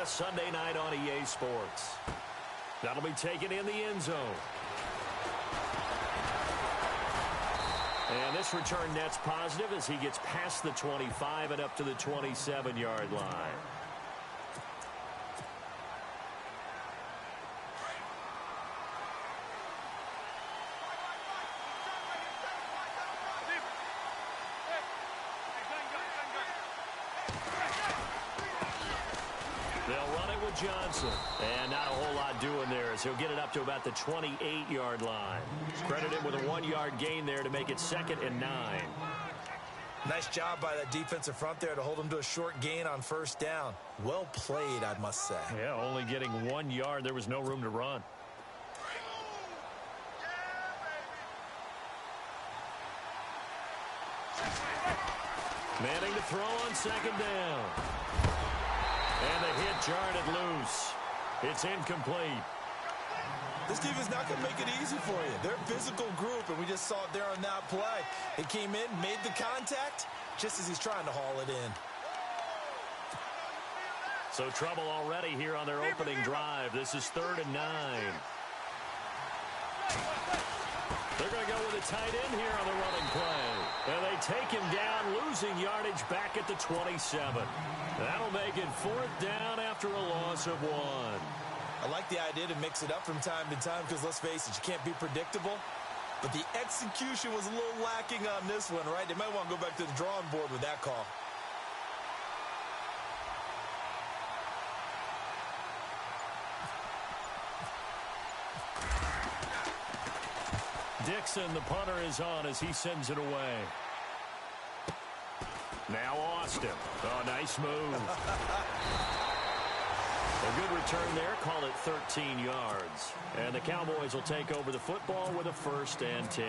a Sunday night on EA Sports. That'll be taken in the end zone. And this return net's positive as he gets past the 25 and up to the 27-yard line. They'll run it with Johnson. And not a whole lot doing there as he'll get it up to about the 28-yard line. Credit him with a 1-yard gain there to make it 2nd and 9. Nice job by that defensive front there to hold him to a short gain on first down. Well played, I must say. Yeah, only getting 1 yard. There was no room to run. Manning to throw on 2nd down. And the hit jarred it loose. It's incomplete. This defense is not going to make it easy for you. They're a physical group, and we just saw it there on that play. They came in, made the contact, just as he's trying to haul it in. So trouble already here on their opening drive. This is 3rd and 9. They're going to go with a tight end here on the running play. And they take him down, losing yardage back at the 27. That'll make it 4th down after a loss of 1. I like the idea to mix it up from time to time because, let's face it, you can't be predictable. But the execution was a little lacking on this one, right? They might want to go back to the drawing board with that call. Dixon, the punter, is on as he sends it away. Now Austin. Oh, nice move. A good return there. Call it 13 yards. And the Cowboys will take over the football with a 1st and 10.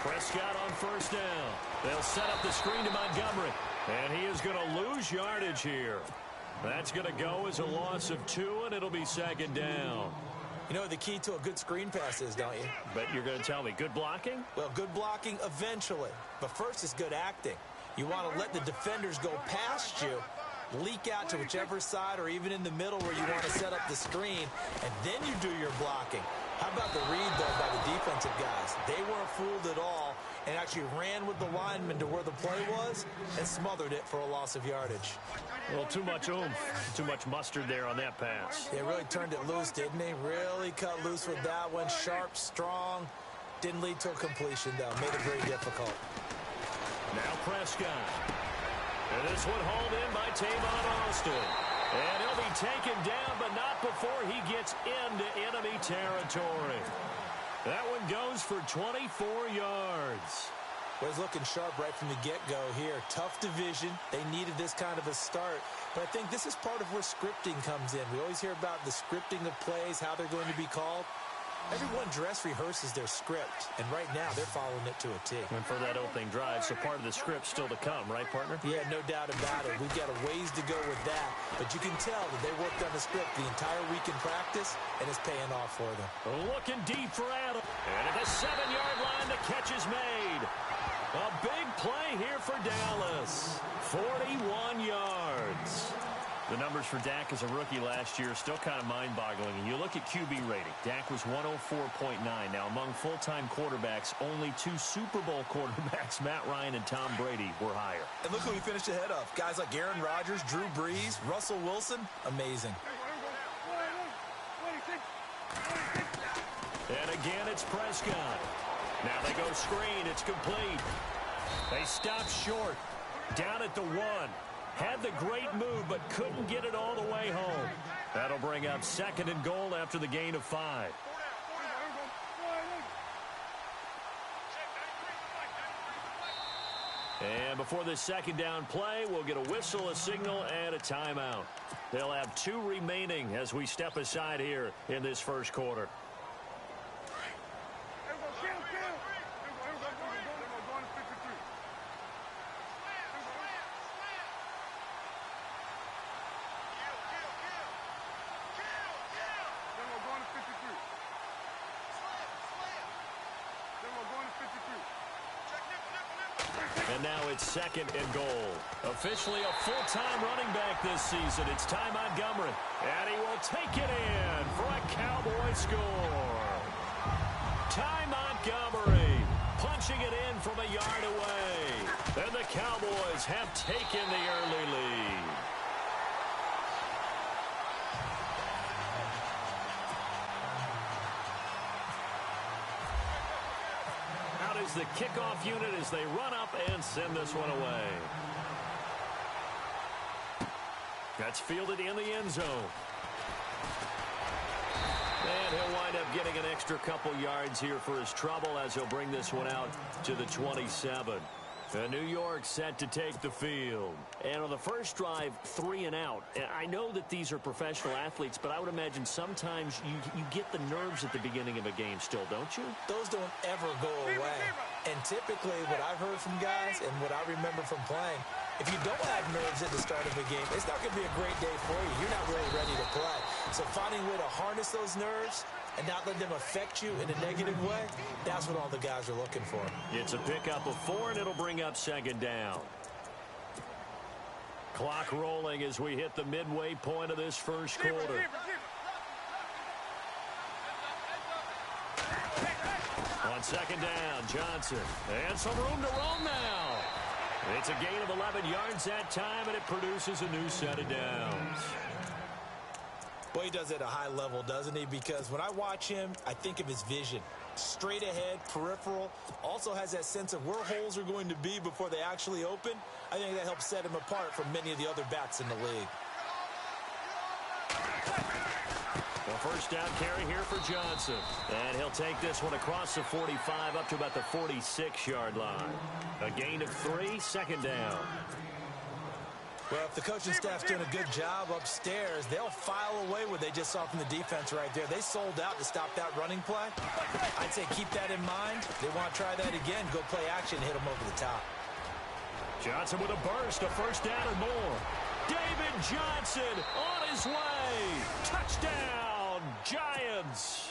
Prescott on 1st down. They'll set up the screen to Montgomery. And he is going to lose yardage here. That's going to go as a loss of 2, and it'll be 2nd down. You know what the key to a good screen pass is, don't you? Bet you're going to tell me. Good blocking? Well, good blocking eventually. But first is good acting. You want to let the defenders go past you, leak out to whichever side or even in the middle where you want to set up the screen, and then you do your blocking. How about the read, though, by the defensive guys? They weren't fooled at all and actually ran with the lineman to where the play was and smothered it for a loss of yardage. Well, too much oomph, too much mustard there on that pass. They really turned it loose, didn't they? Really cut loose with that one. Sharp, strong. Didn't lead to a completion, though. Made it very difficult. Now Prescott. And this one hauled in by Tavon Austin. And he'll be taken down, but not before he gets into enemy territory. That one goes for 24 yards. Well, he's looking sharp right from the get-go here. Tough division. They needed this kind of a start. But I think this is part of where scripting comes in. We always hear about the scripting of plays, how they're going to be called. Everyone dress rehearses their script, and right now they're following it to a T. And for that opening drive, so part of the script still to come, right, partner? Yeah, no doubt about it. We've got a ways to go with that, but you can tell that they worked on the script the entire week in practice, and it's paying off for them. Looking deep for Adam. And at the 7-yard line, the catch is made. A big play here for Dallas. 41 yards. The numbers for Dak as a rookie last year are still kind of mind-boggling. And you look at QB rating. Dak was 104.9. Now, among full-time quarterbacks, only 2 Super Bowl quarterbacks, Matt Ryan and Tom Brady, were higher. And look who he finished ahead of. Guys like Aaron Rodgers, Drew Brees, Russell Wilson. Amazing. And again, it's Prescott. Now they go screen. It's complete. They stop short. Down at the 1. Had the great move, but couldn't get it all the way home. That'll bring up 2nd and goal after the gain of 5. And before this 2nd down play, we'll get a whistle, a signal, and a timeout. They'll have 2 remaining as we step aside here in this first quarter. And now it's 2nd and goal. Officially a full-time running back this season. It's Ty Montgomery. And he will take it in for a Cowboy score. Ty Montgomery punching it in from a yard away. And the Cowboys have taken the early lead. Out is the kickoff unit as they run up and send this one away. That's fielded in the end zone. And he'll wind up getting an extra couple yards here for his trouble as he'll bring this one out to the 27. New York set to take the field. And on the first drive, 3 and out. I know that these are professional athletes, but I would imagine sometimes you get the nerves at the beginning of a game still, don't you? Those don't ever go away. And typically what I've heard from guys and what I remember from playing, if you don't have nerves at the start of a game, it's not going to be a great day for you. You're not really ready to play. So finding a way to harness those nerves and not let them affect you in a negative way, that's what all the guys are looking for. It's a pickup of 4, and it'll bring up 2nd down. Clock rolling as we hit the midway point of this first quarter. On 2nd down, Johnson. And some room to roam now. It's a gain of 11 yards that time, and it produces a new set of downs. Boy, he does it at a high level, doesn't he? Because when I watch him, I think of his vision. Straight ahead, peripheral. Also has that sense of where holes are going to be before they actually open. I think that helps set him apart from many of the other backs in the league. A first down carry here for Johnson. And he'll take this one across the 45 up to about the 46-yard line. A gain of 3, 2nd down. Well, if the coaching staff's doing a good job upstairs, they'll file away what they just saw from the defense right there. They sold out to stop that running play. I'd say keep that in mind. They want to try that again, go play action, hit them over the top. Johnson with a burst, a first down or more. David Johnson on his way. Touchdown, Giants.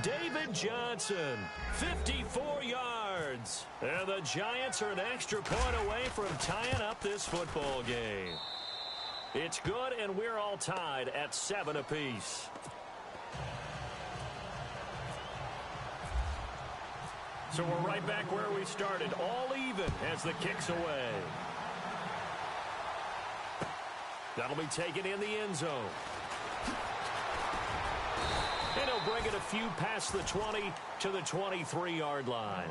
David Johnson, 54 yards. And the Giants are an extra point away from tying up this football game. It's good, and we're all tied at 7 apiece. So we're right back where we started, all even as the kick's away. That'll be taken in the end zone. And he'll bring it a few past the 20 to the 23-yard line.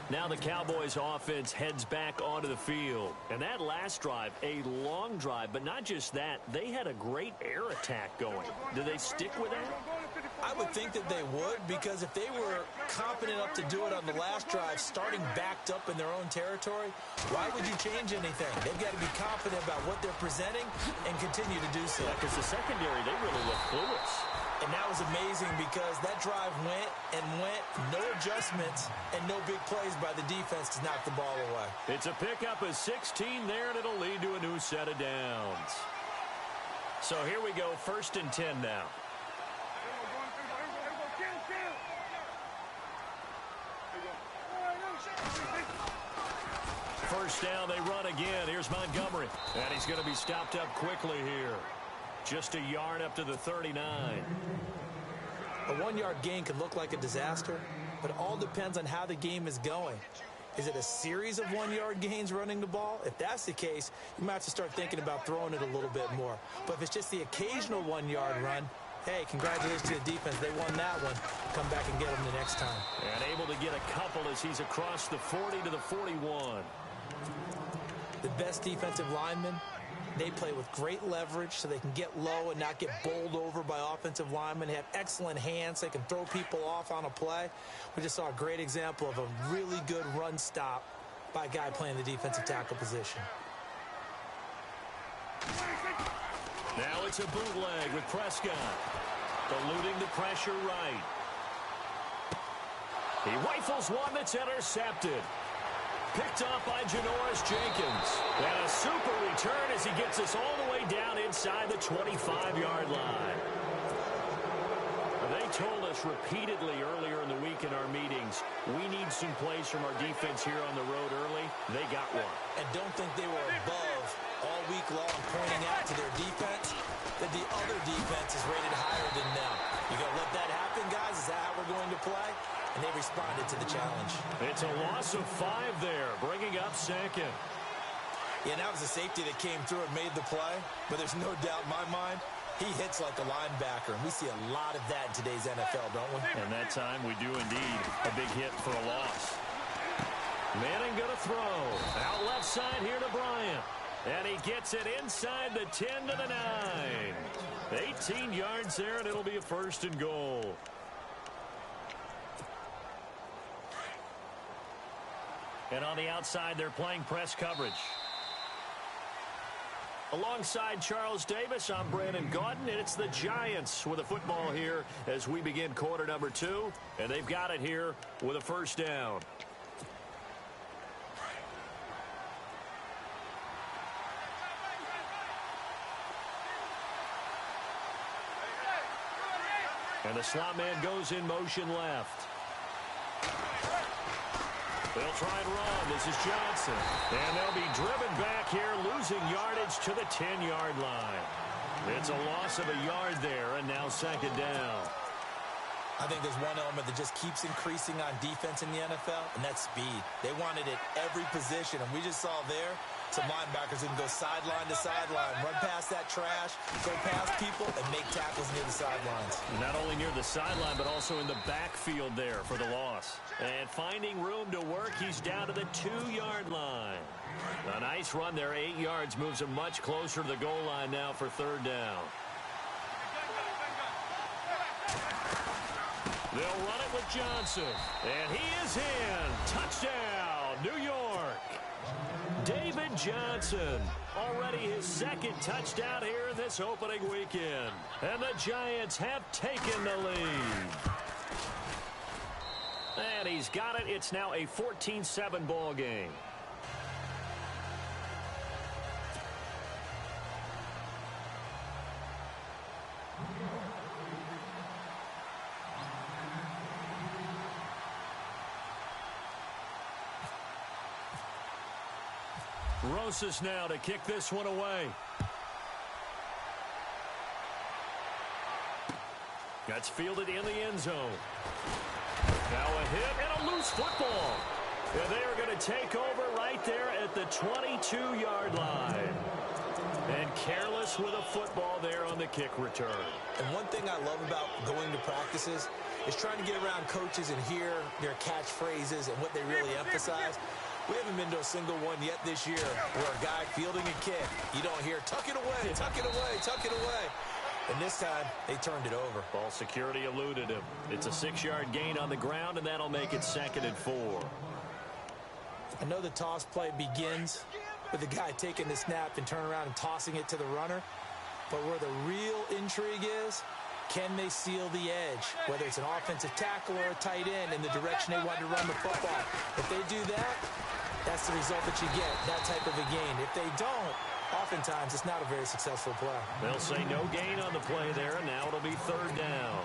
Now the Cowboys offense heads back onto the field. And that last drive, a long drive, but not just that, they had a great air attack going. Do they stick with that? I would think that they would, because if they were competent enough to do it on the last drive, starting backed up in their own territory, why would you change anything? They've got to be confident about what they're presenting and continue to do so. Yeah, because the secondary, they really look clueless. And that was amazing because that drive went and went, no adjustments, and no big plays by the defense to knock the ball away. It's a pickup of 16 there, and it'll lead to a new set of downs. So here we go, 1st and 10 now. First down, they run again. Here's Montgomery. And he's going to be stopped up quickly here. Just a yard up to the 39. A 1-yard gain can look like a disaster, but it all depends on how the game is going. Is it a series of 1-yard gains running the ball? If that's the case, you might have to start thinking about throwing it a little bit more. But if it's just the occasional 1-yard run, hey, congratulations to the defense. They won that one. Come back and get them the next time. And able to get a couple as he's across the 40 to the 41. The best defensive linemen, they play with great leverage so they can get low and not get bowled over by offensive linemen. They have excellent hands. They can throw people off on a play. We just saw a great example of a really good run stop by a guy playing the defensive tackle position. Now it's a bootleg with Prescott. Eluding the pressure right. He rifles one that's intercepted. Picked up by Janoris Jenkins. And a super return as he gets us all the way down inside the 25-yard line. They told us repeatedly earlier in the week in our meetings, we need some plays from our defense here on the road early. They got one. And don't think they were above all week long, pointing out to their defense that the other defense is rated higher than them. You going to let that happen, guys? Is that how we're going to play? And they responded to the challenge. It's a loss of 5 there, bringing up second. Yeah, that was a safety that came through and made the play. But there's no doubt in my mind, he hits like a linebacker. And we see a lot of that in today's NFL, don't we? And that time we do indeed. A big hit for a loss. Manning going to throw. Out left side here to Bryant. And he gets it inside the 10 to the 9. 18 yards there, and it'll be a 1st and goal. And on the outside, they're playing press coverage. Alongside Charles Davis, I'm Brandon Gaudin, and it's the Giants with a football here as we begin quarter number 2. And they've got it here with a 1st down. And the slot man goes in motion left. They'll try and run. This is Johnson. And they'll be driven back here, losing yardage to the 10-yard line. It's a loss of a yard there, and now 2nd down. I think there's one element that just keeps increasing on defense in the NFL, and that's speed. They want it at every position, and we just saw there some linebackers who can go sideline to sideline, run past that trash, go past people, and make tackles near the sidelines. Not only near the sideline, but also in the backfield there for the loss. And finding room to work, he's down to the 2-yard line. A nice run there, 8 yards, moves him much closer to the goal line now for 3rd down. They'll run it with Johnson. And he is in. Touchdown, New York. David Johnson, already his 2nd touchdown here in this opening weekend. And the Giants have taken the lead. And he's got it. It's now a 14-7 ball game. Rosas now to kick this one away. That's fielded in the end zone. Now a hit and a loose football. And they are going to take over right there at the 22-yard line. And careless with a football there on the kick return. And one thing I love about going to practices is trying to get around coaches and hear their catchphrases and what they really emphasize. We haven't been to a single one yet this year where a guy fielding a kick, you don't hear, tuck it away, tuck it away, tuck it away. And this time, they turned it over. Ball security eluded him. It's a 6-yard gain on the ground, and that'll make it 2nd and 4. I know the toss play begins with the guy taking the snap and turn around and tossing it to the runner. But where the real intrigue is, can they seal the edge? Whether it's an offensive tackle or a tight end in the direction they want to run the football. If they do that, that's the result that you get, that type of a gain. If they don't, oftentimes it's not a very successful play. They'll say no gain on the play there, and now it'll be 3rd down.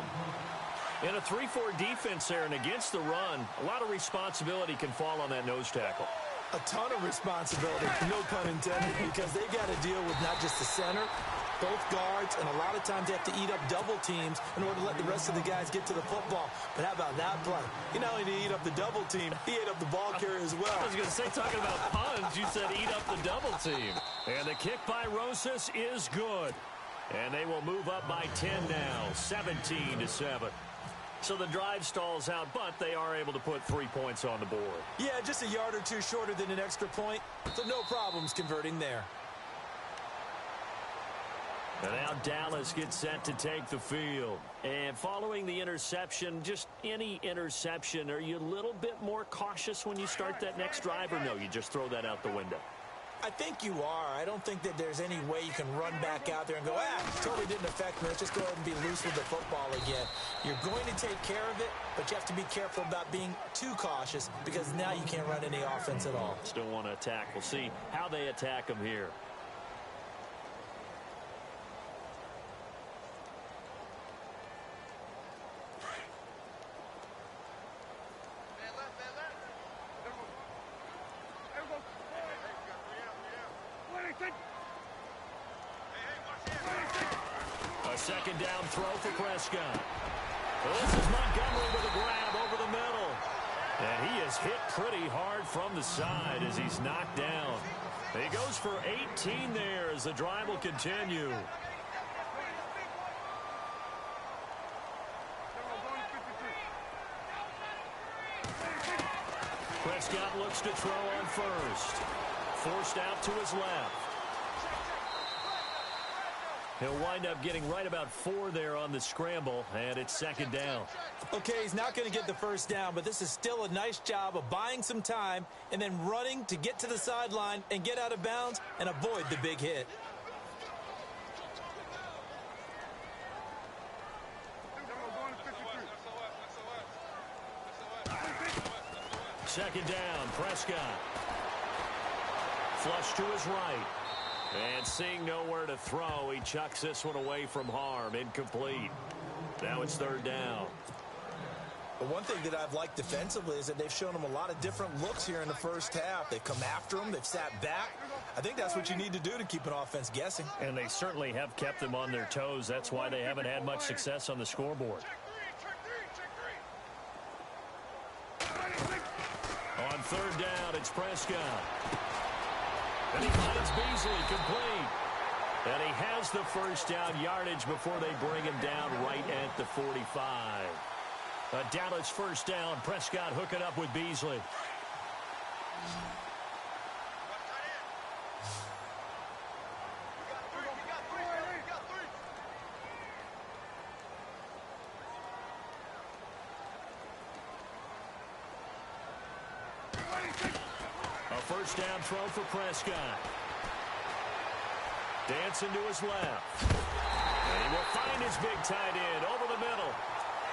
In a 3-4 defense there and against the run, a lot of responsibility can fall on that nose tackle. A ton of responsibility, no pun intended, because they got to deal with not just the center, both guards, and a lot of times they have to eat up double teams in order to let the rest of the guys get to the football. But how about that play? He not only did he eat up the double team, he ate up the ball carrier as well. I was going to say, talking about puns, you said eat up the double team. And the kick by Rosas is good. And they will move up by 10 now, 17-7. So the drive stalls out, but they are able to put 3 points on the board. Yeah, just a yard or two shorter than an extra point, so no problems converting there. And now Dallas gets set to take the field. And following the interception, just any interception, are you a little bit more cautious when you start that next drive, or no, you just throw that out the window? I think you are. I don't think that there's any way you can run back out there and go, totally didn't affect me. Let's just go ahead and be loose with the football again. You're going to take care of it, but you have to be careful about being too cautious because now you can't run any offense at all. Still want to attack. We'll see how they attack them here. second down throw for Prescott. This is Montgomery with a grab over the middle. And he is hit pretty hard from the side as he's knocked down. He goes for 18 there as the drive will continue. Prescott looks to throw on first. Forced out to his left. He'll wind up getting right about 4 there on the scramble, and it's second down. Okay, he's not going to get the first down, but this is still a nice job of buying some time and then running to get to the sideline and get out of bounds and avoid the big hit. Second down, Prescott. Flush to his right. And seeing nowhere to throw, he chucks this one away from harm. Incomplete. Now it's third down. But one thing that I've liked defensively is that they've shown him a lot of different looks here in the first half. They've come after him. They've sat back. I think that's what you need to do to keep an offense guessing. And they certainly have kept them on their toes. That's why they haven't had much success on the scoreboard. On third down, it's Prescott. And he finds Beasley complete. And he has the first down yardage before they bring him down right at the 45. A Dallas first down. Prescott hooking up with Beasley. A first down throw for Prescott. Dancing to his left. And he will find his big tight end over the middle.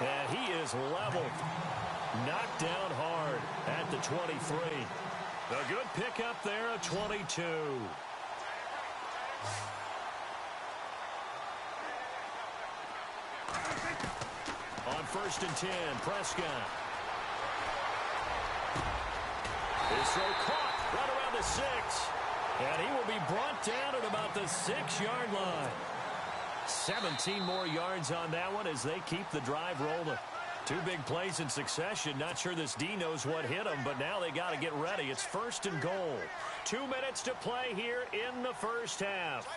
And he is leveled. Knocked down hard at the 23. A good pickup there of 22. On first and 10, Prescott. His throw caught right around the 6. And he will be brought down at about the 6-yard line. 17 more yards on that one as they keep the drive rolling. 2 big plays in succession. Not sure this D knows what hit him, but now they got to get ready. It's first and goal. 2 minutes to play here in the first half.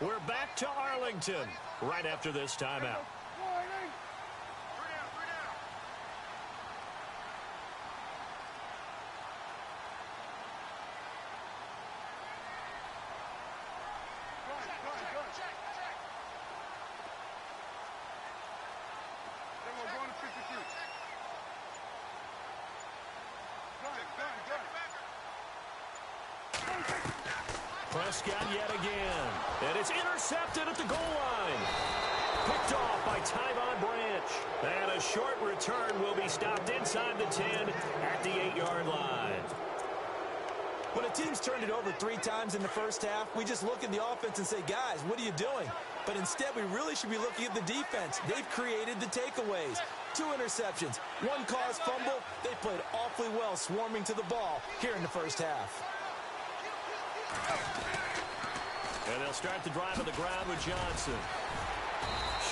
We're back to Arlington right after this timeout. Prescott yet again. And it's intercepted at the goal line. Picked off by Tyvon Branch. And a short return will be stopped inside the 10 at the 8-yard line. When a team's turned it over 3 times in the first half, we just look at the offense and say, guys, what are you doing? But instead, we really should be looking at the defense. They've created the takeaways. 2 interceptions, 1 caused fumble. They played awfully well swarming to the ball here in the first half. And they'll start the drive on the ground with Johnson.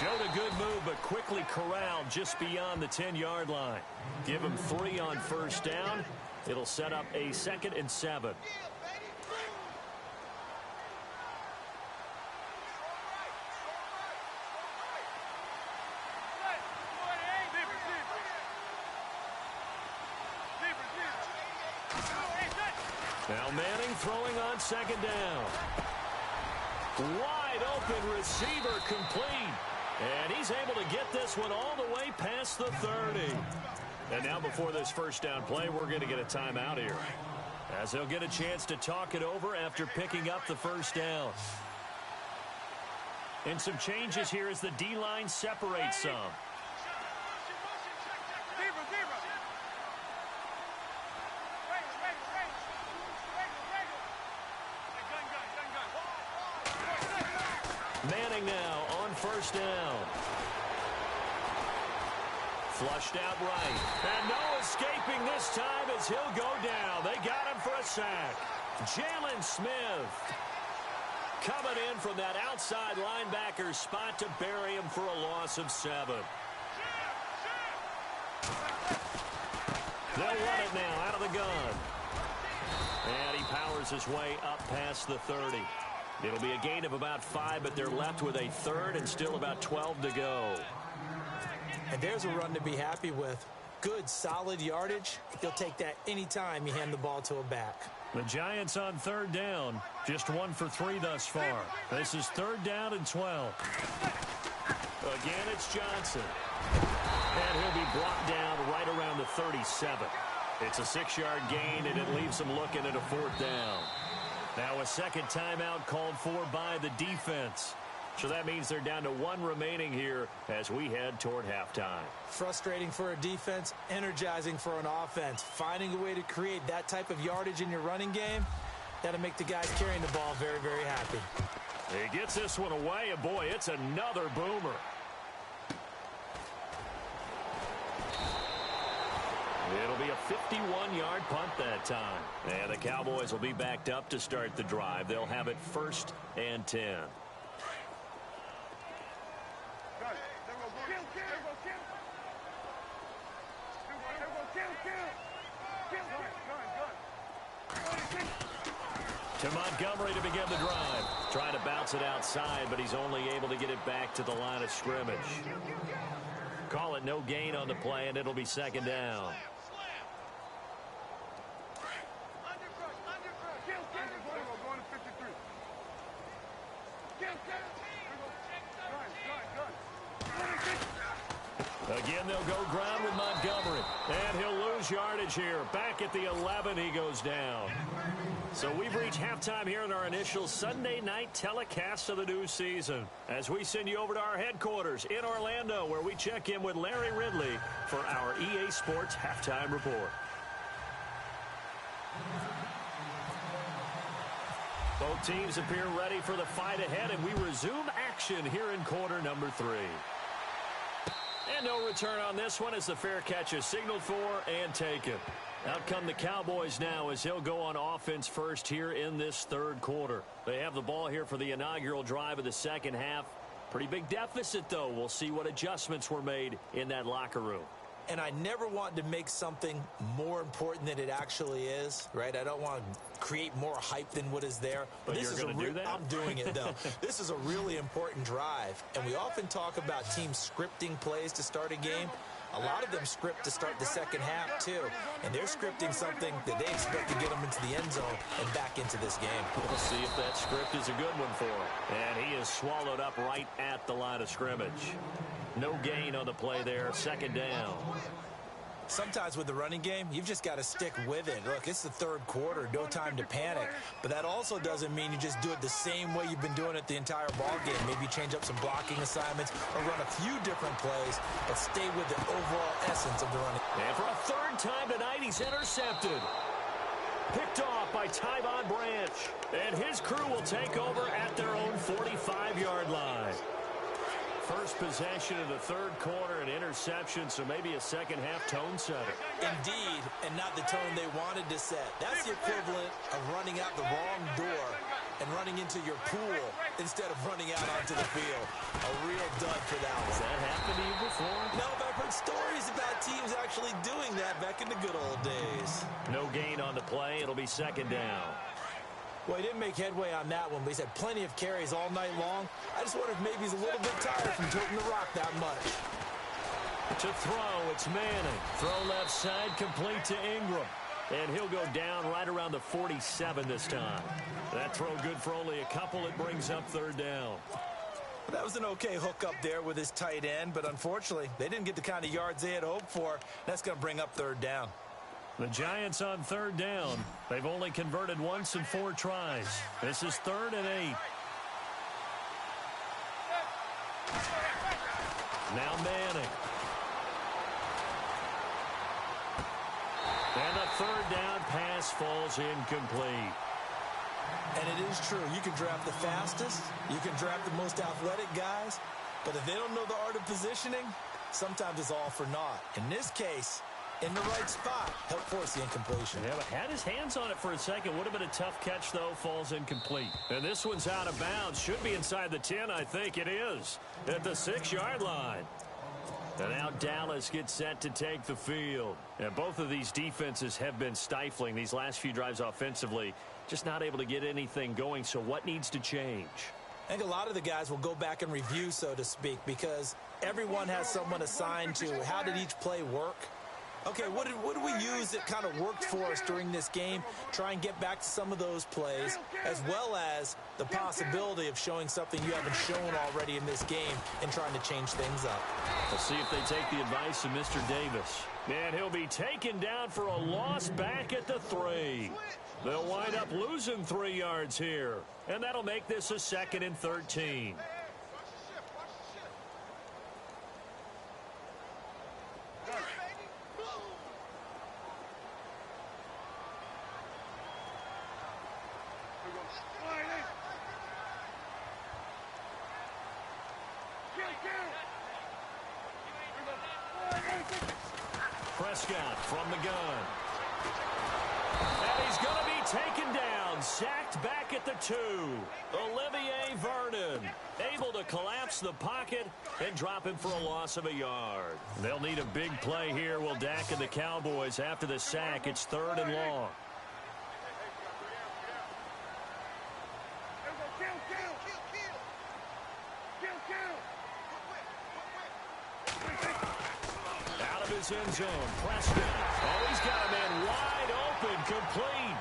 Showed a good move, but quickly corralled just beyond the 10-yard line. Give him 3 on first down. It'll set up a 2nd and 7. Now Manning throwing on 2nd down. Wide open receiver complete. And he's able to get this one all the way past the 30. And now before this first down play, we're going to get a timeout here, as they'll get a chance to talk it over after picking up the first down. And some changes here as the D-line separates some. Manning now on first down. Flushed out right. And no escaping this time as he'll go down. They got him for a sack. Jalen Smith. Coming in from that outside linebacker spot to bury him for a loss of 7. They'll run it now out of the gun. And he powers his way up past the 30. It'll be a gain of about 5, but they're left with a third and still about 12 to go. And there's a run to be happy with. Good, solid yardage. You'll take that anytime you hand the ball to a back. The Giants on third down. Just 1 for 3 thus far. This is third down and 12. Again, it's Johnson. And he'll be brought down right around the 37. It's a 6-yard gain, and it leaves them looking at a 4th down. Now a second timeout called for by the defense. So that means they're down to 1 remaining here as we head toward halftime. Frustrating for a defense, energizing for an offense. Finding a way to create that type of yardage in your running game, that'll make the guys carrying the ball very, very happy. He gets this one away, and boy, it's another boomer. It'll be a 51-yard punt that time. And the Cowboys will be backed up to start the drive. They'll have it 1st and 10. To Montgomery to begin the drive. Trying to bounce it outside, but he's only able to get it back to the line of scrimmage. Call it no gain on the play, and it'll be 2nd down. Again, they'll go ground with Montgomery. And he'll lose yardage here. Back at the 11, he goes down. So we've reached halftime here in our initial Sunday night telecast of the new season. As we send you over to our headquarters in Orlando, where we check in with Larry Ridley for our EA Sports Halftime Report. Both teams appear ready for the fight ahead, and we resume action here in quarter number 3. And no return on this one as the fair catch is signaled for and taken. Out come the Cowboys now as he'll go on offense first here in this 3rd quarter. They have the ball here for the inaugural drive of the 2nd half. Pretty big deficit, though. We'll see what adjustments were made in that locker room. And I never want to make something more important than it actually is, right? I don't want to create more hype than what is there. But this you're going to do that? I'm doing it, though. This is a really important drive. And we often talk about teams scripting plays to start a game. A lot of them script to start the 2nd half, too. And they're scripting something that they expect to get them into the end zone and back into this game. We'll see if that script is a good one for him. And he is swallowed up right at the line of scrimmage. No gain on the play there. 2nd down. Sometimes with the running game, you've just got to stick with it. Look, it's the 3rd quarter, no time to panic. But that also doesn't mean you just do it the same way you've been doing it the entire ball game. Maybe change up some blocking assignments or run a few different plays, but stay with the overall essence of the running. And for a 3rd time tonight, he's intercepted. Picked off by Tyvon Branch. And his crew will take over at their own 45-yard line. First possession of the 3rd quarter, an interception, so maybe a 2nd half tone setter. Indeed, and not the tone they wanted to set. That's the equivalent of running out the wrong door and running into your pool instead of running out onto the field. A real dud for that one. Has that happened to you before? No, but I've heard stories about teams actually doing that back in the good old days. No gain on the play. It'll be 2nd down. Well, he didn't make headway on that one, but he's had plenty of carries all night long. I just wonder if maybe he's a little bit tired from toting the rock that much. To throw, it's Manning. Throw left side, complete to Ingram. And he'll go down right around the 47 this time. That throw good for only a couple. It brings up 3rd down. Well, that was an okay hook up there with his tight end, but unfortunately, they didn't get the kind of yards they had hoped for. That's going to bring up 3rd down. The Giants on 3rd down. They've only converted once in 4 tries. This is 3rd and 8. Now Manning. And the 3rd down pass falls incomplete. And it is true. You can draft the fastest. You can draft the most athletic guys. But if they don't know the art of positioning, sometimes it's all for naught. In this case, in the right spot. Help force the incompletion. Yeah, but had his hands on it for a second. Would have been a tough catch, though. Falls incomplete. And this one's out of bounds. Should be inside the 10, I think. It is. At the 6-yard line. And now Dallas gets set to take the field. And both of these defenses have been stifling these last few drives offensively. Just not able to get anything going. So what needs to change? I think a lot of the guys will go back and review, so to speak, because everyone has someone assigned to how did each play work. Okay, what did we use that kind of worked for us during this game? Try and get back to some of those plays, as well as the possibility of showing something you haven't shown already in this game and trying to change things up. Let's see if they take the advice of Mr. Davis. And he'll be taken down for a loss back at the 3. They'll wind up losing 3 yards here. And that'll make this a 2nd and 13. Prescott from the gun. And he's going to be taken down, sacked back at the 2. Olivier Vernon able to collapse the pocket and drop him for a loss of a yard. They'll need a big play here, will Dak and the Cowboys. After the sack, it's 3rd and long. Out of his end zone, Prescott. Oh, he's got a man wide open, complete.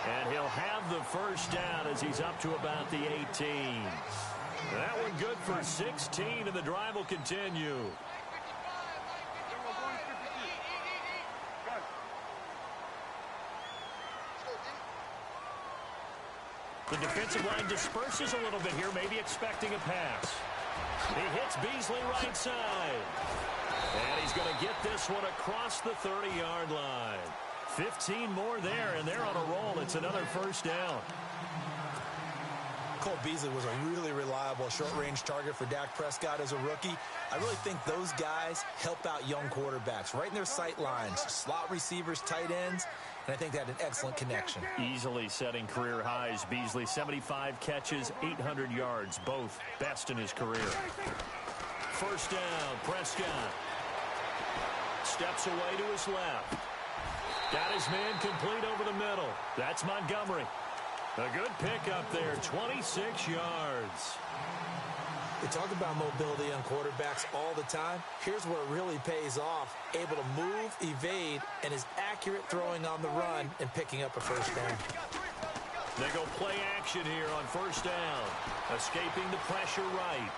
And he'll have the first down as he's up to about the 18. That one good for 16, and the drive will continue. The defensive line disperses a little bit here, maybe expecting a pass. He hits Beasley right side. And he's going to get this one across the 30-yard line. 15 more there, and they're on a roll. It's another first down. Cole Beasley was a really reliable short-range target for Dak Prescott as a rookie. I really think those guys help out young quarterbacks right in their sight lines. Slot receivers, tight ends, and I think they had an excellent connection. Easily setting career highs. Beasley, 75 catches, 800 yards, both best in his career. First down, Prescott. Steps away to his left. Got his man complete over the middle. That's Montgomery. A good pickup there, 26 yards. We talk about mobility on quarterbacks all the time. Here's where it really pays off. Able to move, evade, and is accurate throwing on the run and picking up a first down. They go play action here on first down. Escaping the pressure right.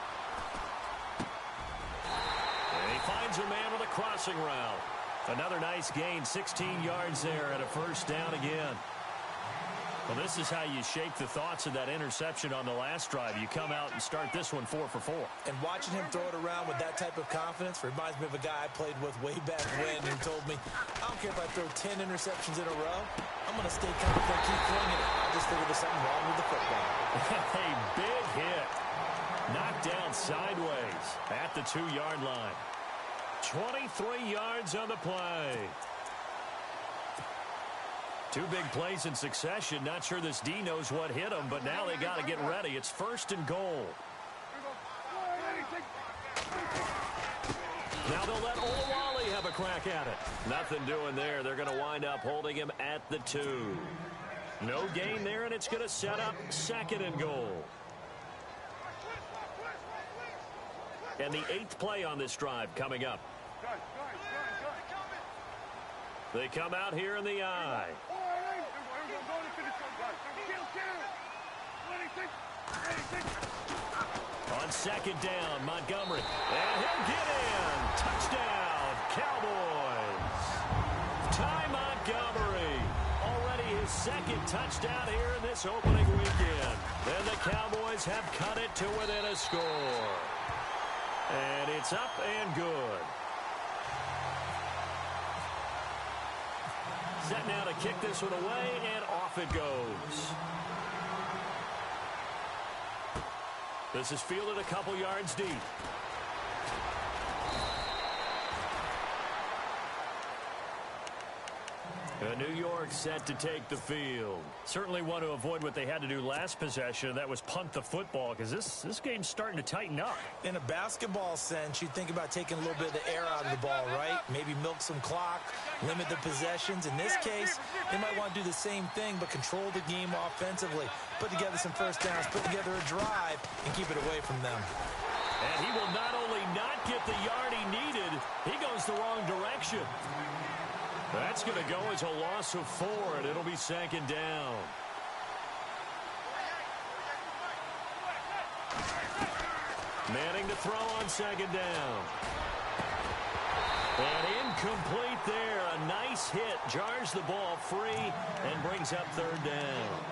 And he finds a man with a crossing route. Another nice gain, 16 yards there and a first down again. Well, this is how you shake the thoughts of that interception on the last drive. You come out and start this one 4 for 4. And watching him throw it around with that type of confidence reminds me of a guy I played with way back when who told me, I don't care if I throw 10 interceptions in a row. I'm going to stay confident and keep flinging it. I just figured there's something wrong with the football. A big hit. Knocked down sideways at the 2-yard line. 23 yards on the play. 2 big plays in succession. Not sure this D knows what hit him, but now they got to get ready. It's 1st and goal. Now they'll let Olawale have a crack at it. Nothing doing there. They're going to wind up holding him at the 2. No gain there, and it's going to set up 2nd and goal. And the 8th play on this drive coming up. They come out here in the eye. On 2nd down, Montgomery. And he'll get in. Touchdown, Cowboys. Ty Montgomery. Already his 2nd touchdown here in this opening weekend. And the Cowboys have cut it to within a score. And it's up and good. Set now to kick this one away, and off it goes. This is fielded a couple yards deep. New York set to take the field. Certainly want to avoid what they had to do last possession. That was punt the football, because this game's starting to tighten up. In a basketball sense, you think about taking a little bit of the air out of the ball, right? Maybe milk some clock, limit the possessions. In this case, they might want to do the same thing, but control the game offensively. Put together some first downs, put together a drive, and keep it away from them. And he will not only not get the yard he needed, he goes the wrong direction. That's going to go as a loss of 4, and it'll be 2nd down. Manning to throw on 2nd down. And incomplete there. A nice hit. Jars the ball free and brings up 3rd down.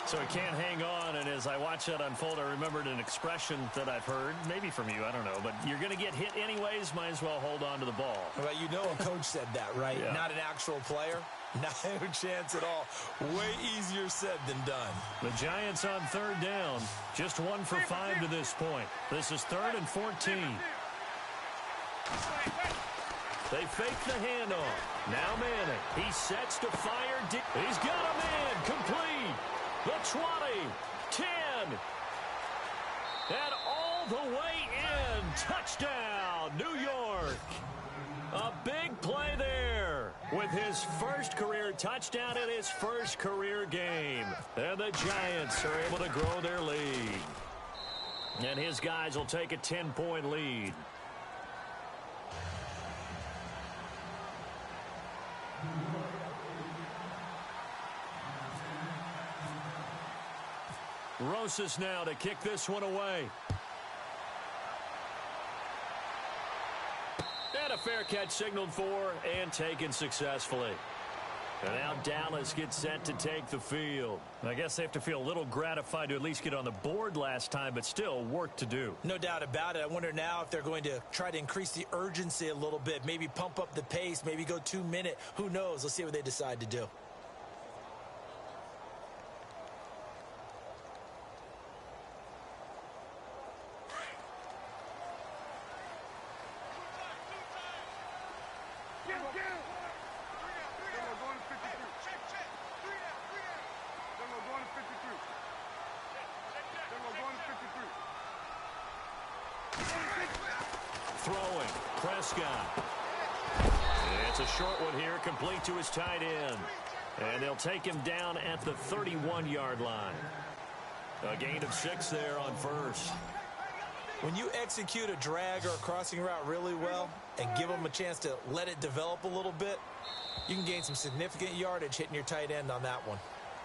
So he can't hang on, and as I watch that unfold, I remembered an expression that I've heard, maybe from you, I don't know, but you're going to get hit anyways, might as well hold on to the ball. Well, you know a coach said that, right? Yeah. Not an actual player. Not a chance at all. Way easier said than done. The Giants on 3rd down, just 1 for 5 to this point. This is 3rd and 14. They fake the handoff. Now Manning. He sets to fire. He's got a man. Complete. The 20, 10, and all the way in. Touchdown, New York. A big play there with his first career touchdown in his first career game. And the Giants are able to grow their lead. And his guys will take a 10-point lead. Rosas now to kick this one away. And a fair catch signaled for and taken successfully. And now Dallas gets set to take the field. I guess they have to feel a little gratified to at least get on the board last time, but still work to do. No doubt about it. I wonder now if they're going to try to increase the urgency a little bit, maybe pump up the pace, maybe go 2-minute. Who knows? Let's see what they decide to do. Throwing, Prescott. It's a short one here, complete to his tight end. And they'll take him down at the 31-yard line. A gain of 6 there on first. When you execute a drag or a crossing route really well and give them a chance to let it develop a little bit, you can gain some significant yardage hitting your tight end on that one.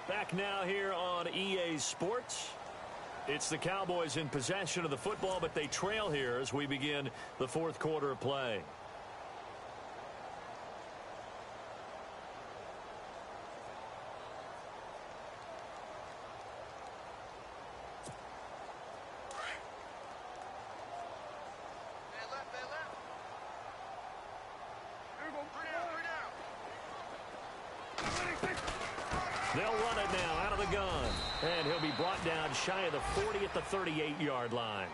Back now here on EA Sports. It's the Cowboys in possession of the football, but they trail here as we begin the 4th quarter of play. They'll run it now out of the gun. And he'll be brought down shy of the 40 at the 38-yard line.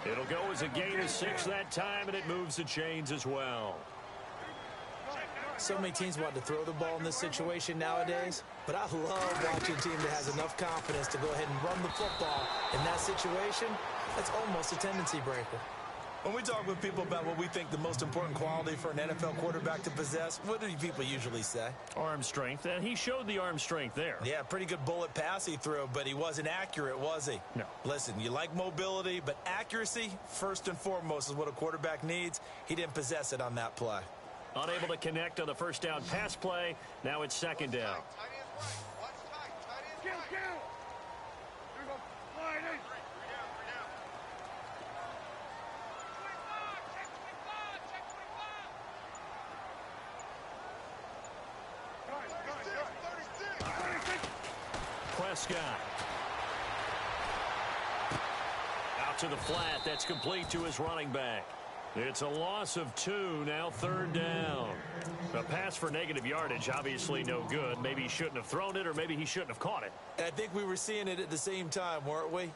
It'll go as a gain of 6 that time, and it moves the chains as well. So many teams want to throw the ball in this situation nowadays, but I love watching a team that has enough confidence to go ahead and run the football. In that situation, that's almost a tendency breaker. When we talk with people about what we think the most important quality for an NFL quarterback to possess, what do people usually say? Arm strength, and he showed the arm strength there. Yeah, pretty good bullet pass he threw, but he wasn't accurate, was he? No. Listen, you like mobility, but accuracy, first and foremost, is what a quarterback needs. He didn't possess it on that play. Unable to connect on the first down pass play. Now it's 2nd down. Prescott. Out to the flat. That's complete to his running back. It's a loss of 2, now 3rd down. A pass for negative yardage, obviously no good. Maybe he shouldn't have thrown it, or maybe he shouldn't have caught it. I think we were seeing it at the same time, weren't we?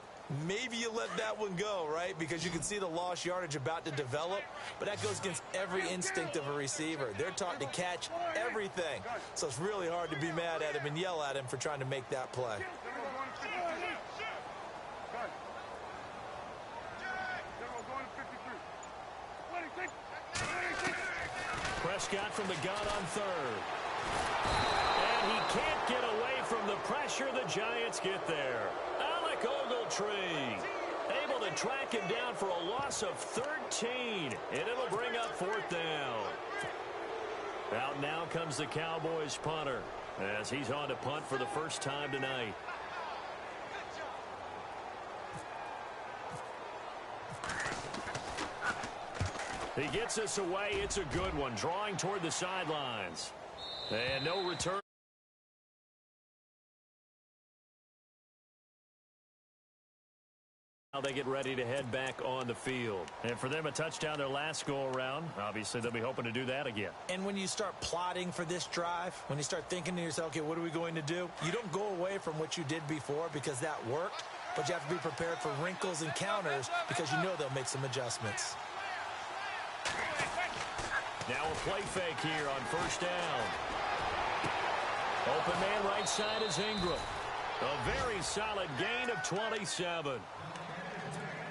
Maybe you let that one go, right? Because you can see the lost yardage about to develop, but that goes against every instinct of a receiver. They're taught to catch everything, so it's really hard to be mad at him and yell at him for trying to make that play. Prescott from the gun on third. And he can't get away from the pressure. The Giants get there. Alec Ogletree able to track him down for a loss of 13. And it'll bring up fourth down. Out now comes the Cowboys punter as he's on to punt for the first time tonight. He gets us away. It's a good one. Drawing toward the sidelines. And no return. Now they get ready to head back on the field. And for them, a touchdown their last go-around. Obviously, they'll be hoping to do that again. And when you start plotting for this drive, when you start thinking to yourself, okay, what are we going to do? You don't go away from what you did before because that worked, but you have to be prepared for wrinkles and counters because you know they'll make some adjustments. Now a play fake here on first down. Open man right side is Ingram. A very solid gain of 27.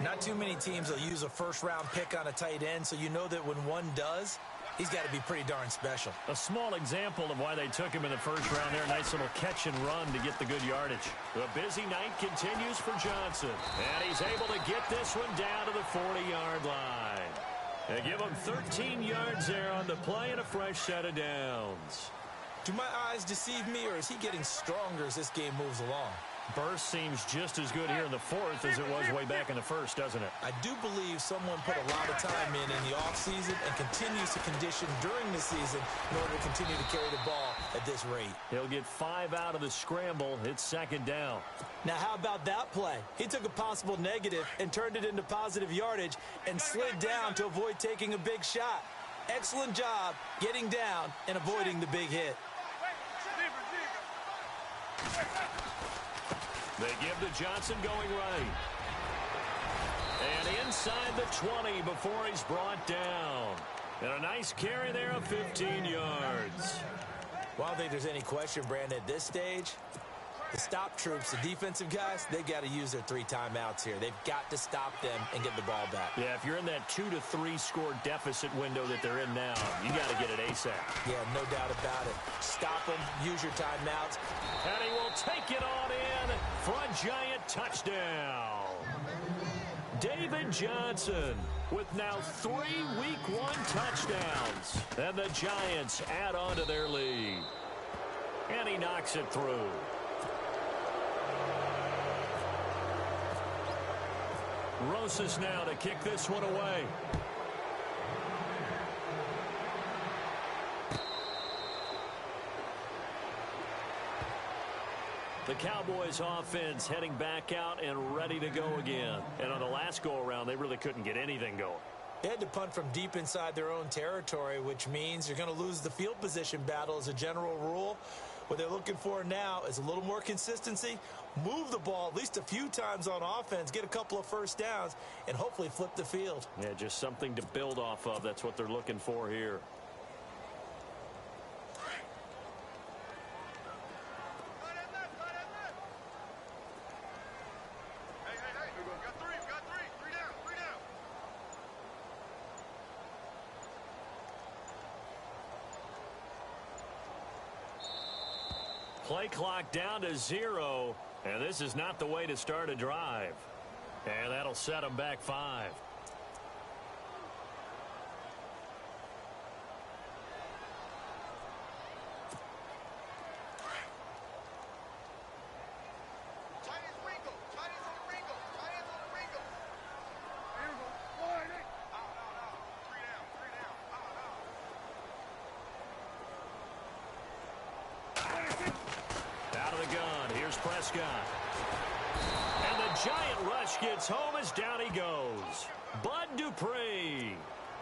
Not too many teams will use a first-round pick on a tight end, so you know that when one does, he's got to be pretty darn special. A small example of why they took him in the first round there. Nice little catch and run to get the good yardage. The busy night continues for Johnson. And he's able to get this one down to the 40-yard line. They give him 13 yards there on the play and a fresh set of downs. Do my eyes deceive me, or is he getting stronger as this game moves along? Burst seems just as good here in the fourth as it was way back in the first, doesn't it? I do believe someone put a lot of time in the offseason and continues to condition during the season in order to continue to carry the ball at this rate. He'll get 5 out of the scramble. It's second down. Now, how about that play? He took a possible negative and turned it into positive yardage and slid down to avoid taking a big shot. Excellent job getting down and avoiding the big hit. They give to Johnson going right. And inside the 20 before he's brought down. And a nice carry there of 15 yards. Well, I don't think there's any question, Brandon, at this stage, the stop troops, the defensive guys, they got to use their 3 timeouts here. They've got to stop them and get the ball back. Yeah, if you're in that 2 to 3 score deficit window that they're in now, you got to get it ASAP. Yeah, no doubt about it. Stop them, use your timeouts. And he will take it on in for a giant touchdown. David Johnson with now 3 Week 1 touchdowns. And the Giants add on to their lead. And he knocks it through. Rosas now to kick this one away. The Cowboys offense heading back out and ready to go again. And on the last go-around, they really couldn't get anything going. They had to punt from deep inside their own territory, which means you're going to lose the field position battle as a general rule. What they're looking for now is a little more consistency, move the ball at least a few times on offense, get a couple of first downs, and hopefully flip the field. Yeah, just something to build off of. That's what they're looking for here. Play clock down to 0, and this is not the way to start a drive. And that'll set them back 5. Prescott. And the giant rush gets home as down he goes. Bud Dupree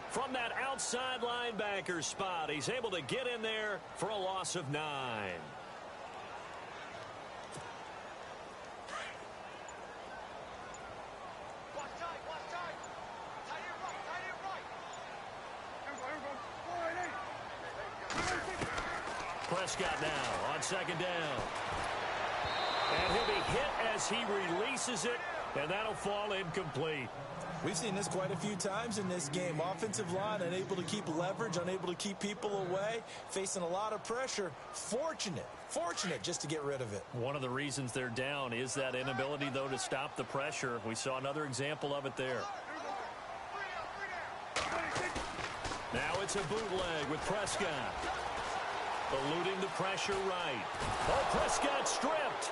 from that outside linebacker spot. He's able to get in there for a loss of 9. Prescott now on second down. And he'll be hit as he releases it, and that'll fall incomplete. We've seen this quite a few times in this game. Offensive line unable to keep leverage, unable to keep people away, facing a lot of pressure. Fortunate just to get rid of it. One of the reasons they're down is that inability, though, to stop the pressure. We saw another example of it there. Now it's a bootleg with Prescott. Eluding the pressure right. Oh, Prescott stripped.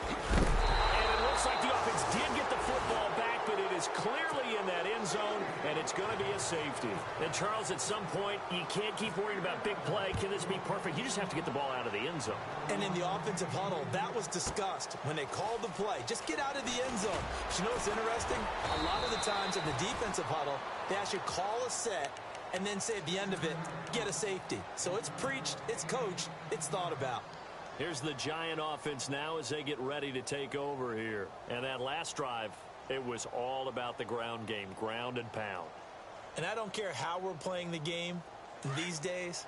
And it looks like the offense did get the football back, but it is clearly in that end zone, and it's going to be a safety. And, Charles, at some point, you can't keep worrying about big play. Can this be perfect? You just have to get the ball out of the end zone. And in the offensive huddle, that was discussed when they called the play. Just get out of the end zone. But you know what's interesting? A lot of the times in the defensive huddle, they actually call a set and then say at the end of it, get a safety. So it's preached, it's coached, it's thought about. Here's the Giant offense now as they get ready to take over here. And that last drive, it was all about the ground game, ground and pound. And I don't care how we're playing the game these days,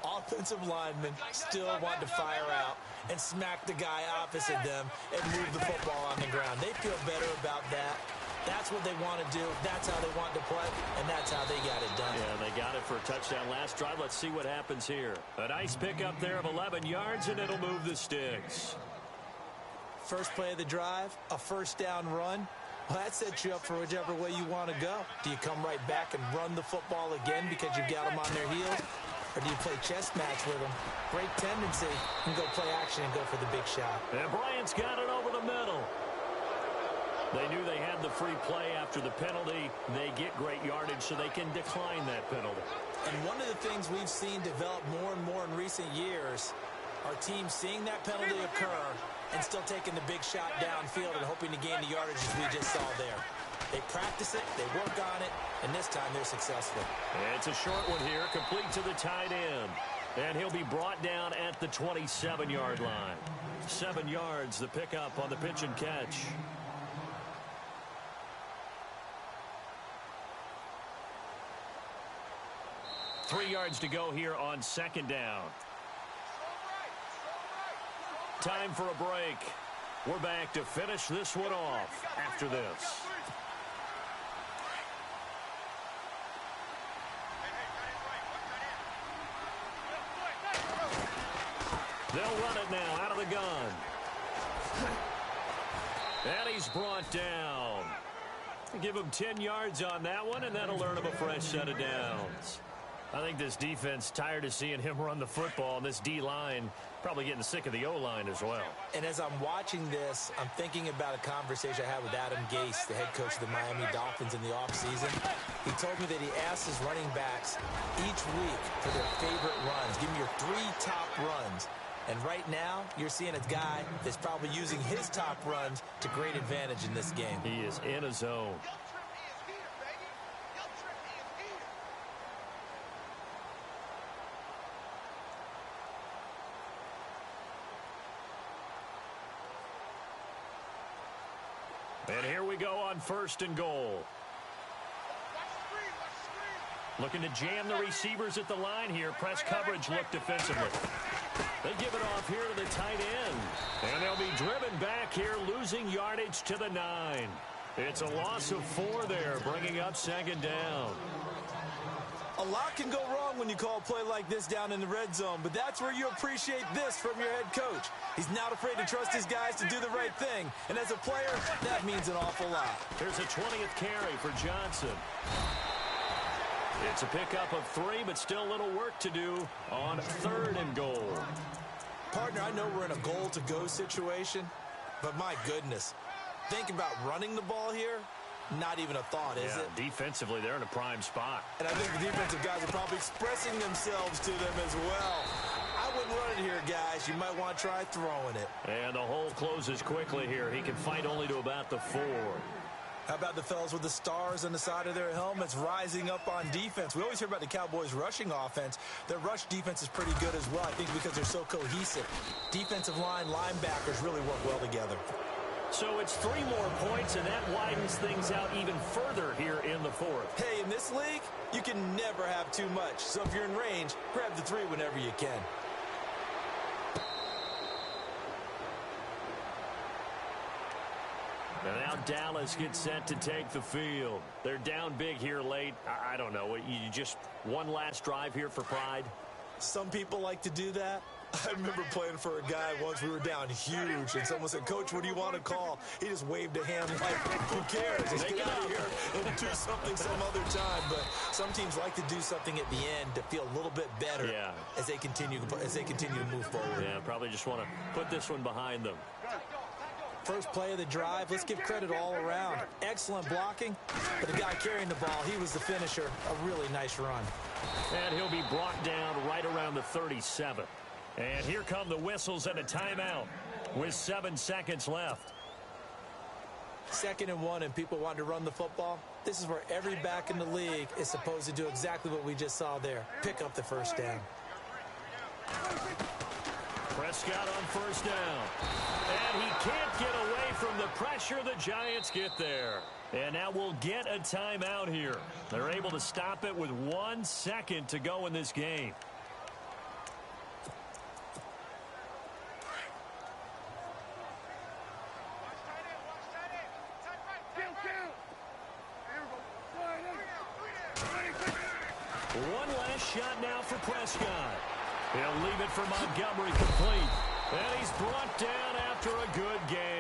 offensive linemen still want to fire out and smack the guy opposite them and move the football on the ground. They feel better about that. That's what they want to do. That's how they want to play, and that's how they got it done. Yeah, they got it for a touchdown last drive. Let's see what happens here. A nice pickup there of 11 yards, and it'll move the sticks. First play of the drive, a first down run. Well, that sets you up for whichever way you want to go. Do you come right back and run the football again because you've got them on their heels? Or do you play chess match with them? Great tendency. And go play action and go for the big shot. And Bryant's got it over the middle. They knew they had the free play after the penalty. They get great yardage so they can decline that penalty. And one of the things we've seen develop more and more in recent years are teams seeing that penalty occur and still taking the big shot downfield and hoping to gain the yardage as we just saw there. They practice it, they work on it, and this time they're successful. It's a short one here, complete to the tight end. And he'll be brought down at the 27-yard line. 7 yards, the pickup on the pitch and catch. Three yards to go here on second down. Time for a break. We're back to finish this one off after this. They'll run it now out of the gun. And he's brought down. Give him 10 yards on that one, and that'll earn him a fresh set of downs. I think this defense tired of seeing him run the football, and this D-line probably getting sick of the O-line as well. And as I'm watching this, I'm thinking about a conversation I had with Adam Gase, the head coach of the Miami Dolphins in the offseason. He told me that he asked his running backs each week for their favorite runs. Give me your 3 top runs. And right now, you're seeing a guy that's probably using his top runs to great advantage in this game. He is in a zone. And here we go on 1st and goal. Looking to jam the receivers at the line here. Press coverage look defensively. They give it off here to the tight end. And they'll be driven back here, losing yardage to the 9. It's a loss of 4 there, bringing up second down. A lot can go wrong when you call a play like this down in the red zone, but that's where you appreciate this from your head coach. He's not afraid to trust his guys to do the right thing, and as a player, that means an awful lot. Here's a 20th carry for Johnson. It's a pickup of 3, but still a little work to do on 3rd and goal. Partner, I know we're in a goal-to-go situation, but my goodness, think about running the ball here. Not even a thought, is it? Defensively, they're in a prime spot. And I think the defensive guys are probably expressing themselves to them as well. I wouldn't run it here, guys. You might want to try throwing it. And the hole closes quickly here. He can fight only to about the 4. How about the fellas with the stars on the side of their helmets rising up on defense? We always hear about the Cowboys' rushing offense. Their rush defense is pretty good as well, I think, because they're so cohesive. Defensive line, linebackers really work well together. So it's 3 more points, and that widens things out even further here in the fourth. Hey, in this league, you can never have too much. So if you're in range, grab the 3 whenever you can. And now Dallas gets set to take the field. They're down big here late. I don't know. You just one last drive here for pride? Some people like to do that. I remember playing for a guy once. We were down huge, and someone said, "Coach, what do you want to call?" He just waved a hand like, who cares? Just get out of here and do something some other time. But some teams like to do something at the end to feel a little bit better as they continue to move forward. Yeah, probably just want to put this one behind them. First play of the drive, let's give credit all around. Excellent blocking, but the guy carrying the ball, he was the finisher. A really nice run. And he'll be brought down right around the 37. And here come the whistles and a timeout with 7 seconds left. 2nd and 1, and people want to run the football. This is where every back in the league is supposed to do exactly what we just saw there. Pick up the first down. Prescott on first down. And he can't get away from the pressure. The Giants get there. And now we'll get a timeout here. They're able to stop it with 1 second to go in this game. One last shot now for Prescott. He'll leave it for Montgomery complete. And he's brought down after a good game.